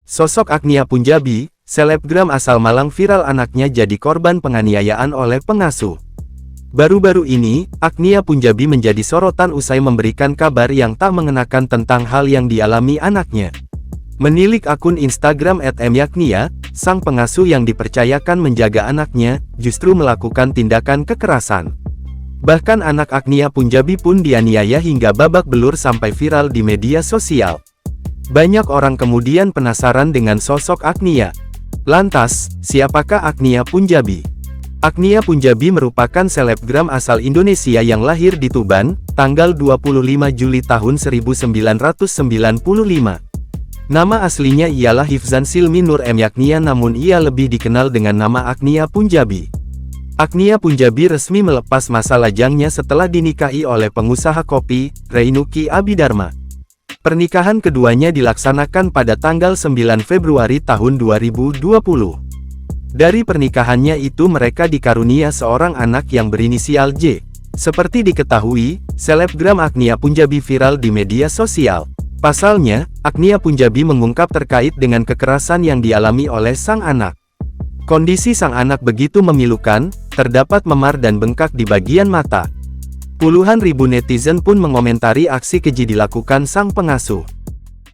Sosok Agnia Punjabi, selebgram asal Malang viral anaknya jadi korban penganiayaan oleh pengasuh. Baru-baru ini, Agnia Punjabi menjadi sorotan usai memberikan kabar yang tak mengenakan tentang hal yang dialami anaknya. Menilik akun Instagram @myagnia, sang pengasuh yang dipercayakan menjaga anaknya, justru melakukan tindakan kekerasan. Bahkan anak Agnia Punjabi pun dianiaya hingga babak belur sampai viral di media sosial. Banyak orang kemudian penasaran dengan sosok Agnia. Lantas, siapakah Agnia Punjabi? Agnia Punjabi merupakan selebgram asal Indonesia yang lahir di Tuban, tanggal 25 Juli tahun 1995. Nama aslinya ialah Hifzan Silmi Nur Myagnia, namun ia lebih dikenal dengan nama Agnia Punjabi. Agnia Punjabi resmi melepas masa lajangnya setelah dinikahi oleh pengusaha kopi, Reinuki Abidharma. Pernikahan keduanya dilaksanakan pada tanggal 9 Februari tahun 2020. Dari pernikahannya itu mereka dikarunia seorang anak yang berinisial J. Seperti diketahui, selebgram Agnia Punjabi viral di media sosial. Pasalnya, Agnia Punjabi mengungkap terkait dengan kekerasan yang dialami oleh sang anak. Kondisi sang anak begitu memilukan, terdapat memar dan bengkak di bagian mata. Puluhan ribu netizen pun mengomentari aksi keji dilakukan sang pengasuh.